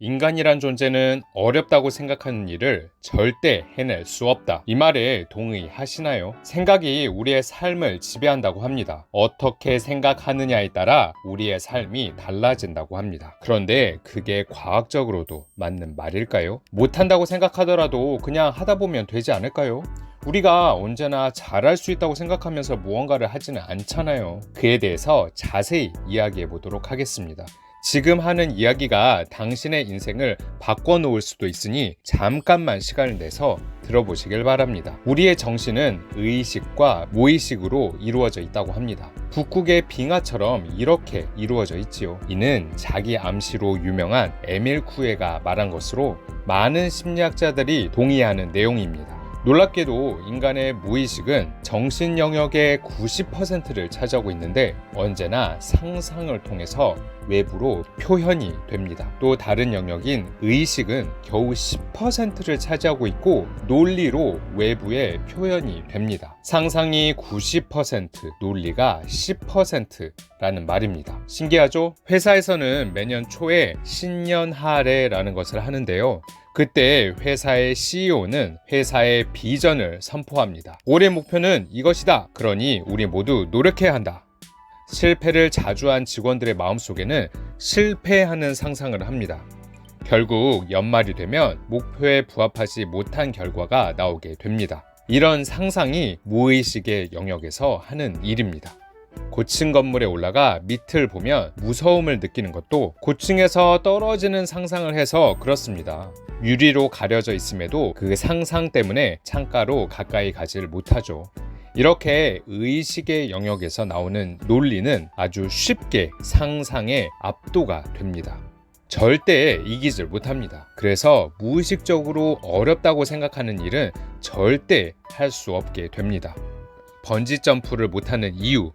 인간이란 존재는 어렵다고 생각하는 일을 절대 해낼 수 없다. 이 말에 동의하시나요? 생각이 우리의 삶을 지배한다고 합니다. 어떻게 생각하느냐에 따라 우리의 삶이 달라진다고 합니다. 그런데 그게 과학적으로도 맞는 말일까요? 못한다고 생각하더라도 그냥 하다 보면 되지 않을까요? 우리가 언제나 잘할 수 있다고 생각하면서 무언가를 하지는 않잖아요. 그에 대해서 자세히 이야기해 보도록 하겠습니다. 지금 하는 이야기가 당신의 인생을 바꿔놓을 수도 있으니 잠깐만 시간을 내서 들어보시길 바랍니다. 우리의 정신은 의식과 무의식으로 이루어져 있다고 합니다. 북극의 빙하처럼 이렇게 이루어져 있지요. 이는 자기 암시로 유명한 에밀 쿠에가 말한 것으로 많은 심리학자들이 동의하는 내용입니다. 놀랍게도 인간의 무의식은 정신 영역의 90%를 차지하고 있는데 언제나 상상을 통해서 외부로 표현이 됩니다. 또 다른 영역인 의식은 겨우 10%를 차지하고 있고 논리로 외부에 표현이 됩니다. 상상이 90%, 논리가 10%라는 말입니다. 신기하죠? 회사에서는 매년 초에 신년 할애라는 것을 하는데요. 그때 회사의 CEO는 회사의 비전을 선포합니다. 올해 목표는 이것이다. 그러니 우리 모두 노력해야 한다. 실패를 자주 한 직원들의 마음속에는 실패하는 상상을 합니다. 결국 연말이 되면 목표에 부합하지 못한 결과가 나오게 됩니다. 이런 상상이 무의식의 영역에서 하는 일입니다. 고층 건물에 올라가 밑을 보면 무서움을 느끼는 것도 고층에서 떨어지는 상상을 해서 그렇습니다. 유리로 가려져 있음에도 그 상상 때문에 창가로 가까이 가지를 못하죠. 이렇게 의식의 영역에서 나오는 논리는 아주 쉽게 상상에 압도가 됩니다. 절대 이기질 못합니다. 그래서 무의식적으로 어렵다고 생각하는 일은 절대 할 수 없게 됩니다. 번지 점프를 못하는 이유,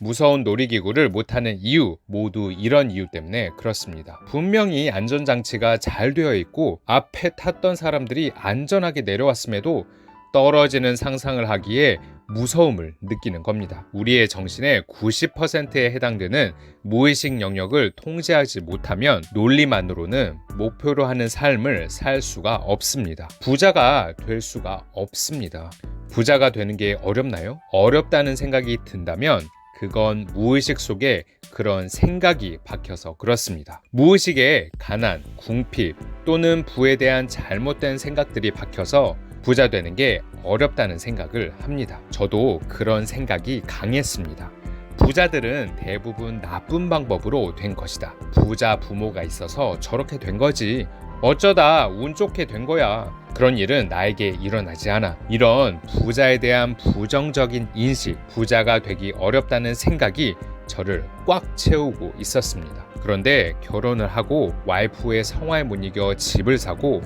무서운 놀이기구를 못하는 이유, 모두 이런 이유 때문에 그렇습니다. 분명히 안전장치가 잘 되어 있고 앞에 탔던 사람들이 안전하게 내려왔음에도 떨어지는 상상을 하기에 무서움을 느끼는 겁니다. 우리의 정신의 90%에 해당되는 무의식 영역을 통제하지 못하면 논리만으로는 목표로 하는 삶을 살 수가 없습니다. 부자가 될 수가 없습니다. 부자가 되는 게 어렵나요? 어렵다는 생각이 든다면 그건 무의식 속에 그런 생각이 박혀서 그렇습니다. 무의식에 가난, 궁핍 또는 부에 대한 잘못된 생각들이 박혀서 부자 되는 게 어렵다는 생각을 합니다. 저도 그런 생각이 강했습니다. 부자들은 대부분 나쁜 방법으로 된 것이다. 부자 부모가 있어서 저렇게 된 거지. 어쩌다 운 좋게 된 거야. 그런 일은 나에게 일어나지 않아. 이런 부자에 대한 부정적인 인식, 부자가 되기 어렵다는 생각이 저를 꽉 채우고 있었습니다. 그런데 결혼을 하고 와이프의 성화에 못 이겨 집을 사고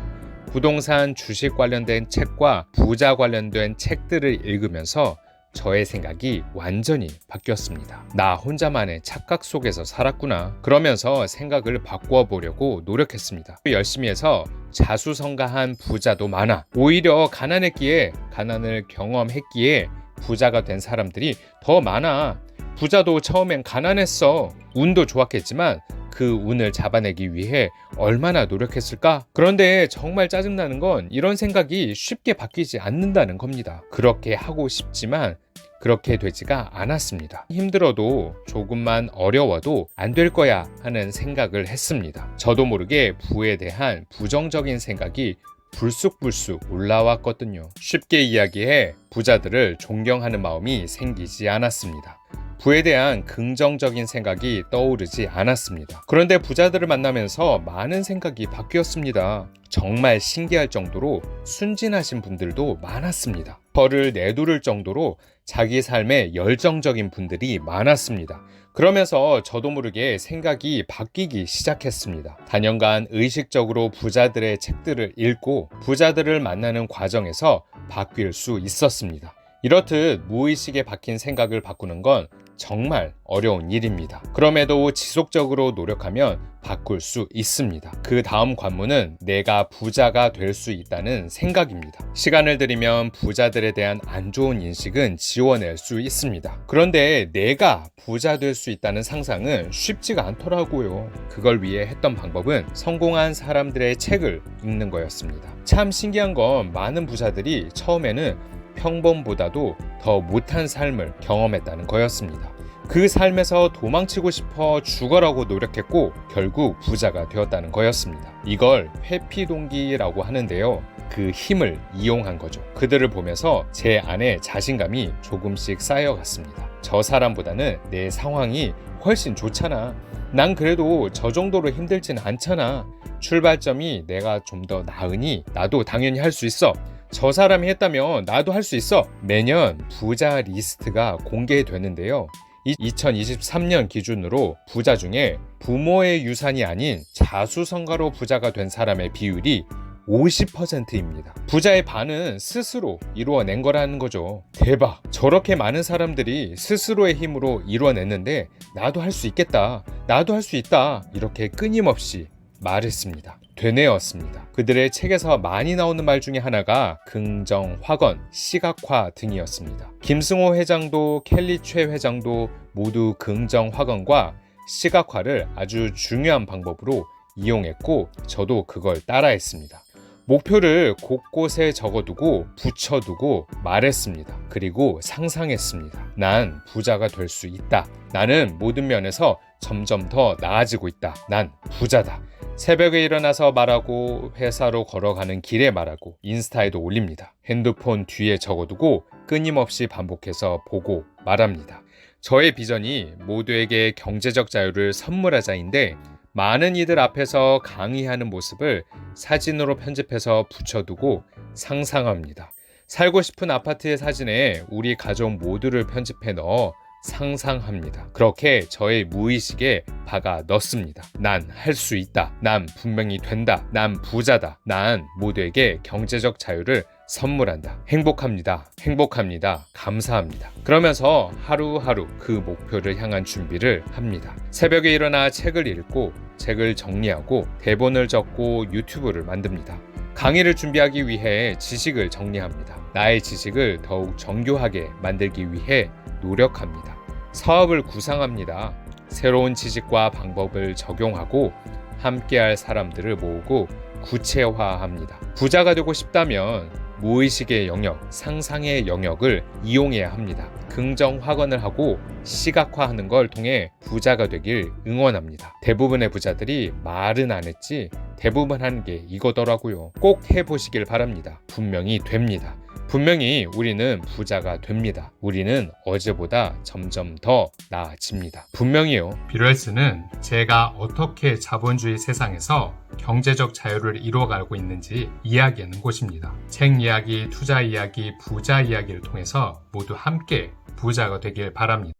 부동산 주식 관련된 책과 부자 관련된 책들을 읽으면서 저의 생각이 완전히 바뀌었습니다. 나 혼자만의 착각 속에서 살았구나. 그러면서 생각을 바꾸어 보려고 노력했습니다. 열심히 해서 자수성가한 부자도 많아. 오히려 가난했기에, 가난을 경험했기에 부자가 된 사람들이 더 많아. 부자도 처음엔 가난했어. 운도 좋았겠지만 그 운을 잡아내기 위해 얼마나 노력했을까? 그런데 정말 짜증나는 건 이런 생각이 쉽게 바뀌지 않는다는 겁니다. 그렇게 하고 싶지만 그렇게 되지가 않았습니다. 힘들어도 조금만 어려워도 안 될 거야 하는 생각을 했습니다. 저도 모르게 부에 대한 부정적인 생각이 불쑥불쑥 올라왔거든요. 쉽게 이야기해 부자들을 존경하는 마음이 생기지 않았습니다. 부에 대한 긍정적인 생각이 떠오르지 않았습니다. 그런데 부자들을 만나면서 많은 생각이 바뀌었습니다. 정말 신기할 정도로 순진하신 분들도 많았습니다. 저를 내두를 정도로 자기 삶에 열정적인 분들이 많았습니다. 그러면서 저도 모르게 생각이 바뀌기 시작했습니다. 단연간 의식적으로 부자들의 책들을 읽고 부자들을 만나는 과정에서 바뀔 수 있었습니다. 이렇듯 무의식에 박힌 생각을 바꾸는 건 정말 어려운 일입니다. 그럼에도 지속적으로 노력하면 바꿀 수 있습니다. 그 다음 관문은 내가 부자가 될 수 있다는 생각입니다. 시간을 들이면 부자들에 대한 안 좋은 인식은 지워낼 수 있습니다. 그런데 내가 부자 될 수 있다는 상상은 쉽지가 않더라고요. 그걸 위해 했던 방법은 성공한 사람들의 책을 읽는 거였습니다. 참 신기한 건 많은 부자들이 처음에는 평범보다도 더 못한 삶을 경험했다는 거였습니다. 그 삶에서 도망치고 싶어 죽어라고 노력했고 결국 부자가 되었다는 거였습니다. 이걸 회피동기라고 하는데요. 그 힘을 이용한 거죠. 그들을 보면서 제 안에 자신감이 조금씩 쌓여갔습니다. 저 사람보다는 내 상황이 훨씬 좋잖아. 난 그래도 저 정도로 힘들지는 않잖아. 출발점이 내가 좀 더 나으니 나도 당연히 할 수 있어. 저 사람이 했다면 나도 할 수 있어. 매년 부자 리스트가 공개되는데요. 2023년 기준으로 부자 중에 부모의 유산이 아닌 자수성가로 부자가 된 사람의 비율이 50%입니다. 부자의 반은 스스로 이루어낸 거라는 거죠. 대박! 저렇게 많은 사람들이 스스로의 힘으로 이루어냈는데 나도 할 수 있겠다. 나도 할 수 있다. 이렇게 끊임없이 말했습니다. 되뇌었습니다. 그들의 책에서 많이 나오는 말 중에 하나가 긍정, 확언, 시각화 등이었습니다. 김승호 회장도 켈리 최 회장도 모두 긍정, 확언과 시각화를 아주 중요한 방법으로 이용했고 저도 그걸 따라했습니다. 목표를 곳곳에 적어두고 붙여두고 말했습니다. 그리고 상상했습니다. 난 부자가 될 수 있다. 나는 모든 면에서 점점 더 나아지고 있다. 난 부자다. 새벽에 일어나서 말하고 회사로 걸어가는 길에 말하고 인스타에도 올립니다. 핸드폰 뒤에 적어두고 끊임없이 반복해서 보고 말합니다. 저의 비전이 모두에게 경제적 자유를 선물하자인데 많은 이들 앞에서 강의하는 모습을 사진으로 편집해서 붙여두고 상상합니다. 살고 싶은 아파트의 사진에 우리 가족 모두를 편집해 넣어 상상합니다. 그렇게 저의 무의식에 박아 넣습니다. 난 할 수 있다. 난 분명히 된다. 난 부자다. 난 모두에게 경제적 자유를 선물한다. 행복합니다. 행복합니다. 감사합니다. 그러면서 하루하루 그 목표를 향한 준비를 합니다. 새벽에 일어나 책을 읽고 책을 정리하고 대본을 적고 유튜브를 만듭니다. 강의를 준비하기 위해 지식을 정리합니다. 나의 지식을 더욱 정교하게 만들기 위해 노력합니다. 사업을 구상합니다. 새로운 지식과 방법을 적용하고 함께할 사람들을 모으고 구체화합니다. 부자가 되고 싶다면 무의식의 영역, 상상의 영역을 이용해야 합니다. 긍정 확언을 하고 시각화하는 걸 통해 부자가 되길 응원합니다. 대부분의 부자들이 말은 안 했지 대부분 하는 게 이거더라고요. 꼭 해보시길 바랍니다. 분명히 됩니다. 분명히 우리는 부자가 됩니다. 우리는 어제보다 점점 더 나아집니다. 분명히요. 비럴스는 제가 어떻게 자본주의 세상에서 경제적 자유를 이루어가고 있는지 이야기하는 곳입니다. 책 이야기, 투자 이야기, 부자 이야기를 통해서 모두 함께 부자가 되길 바랍니다.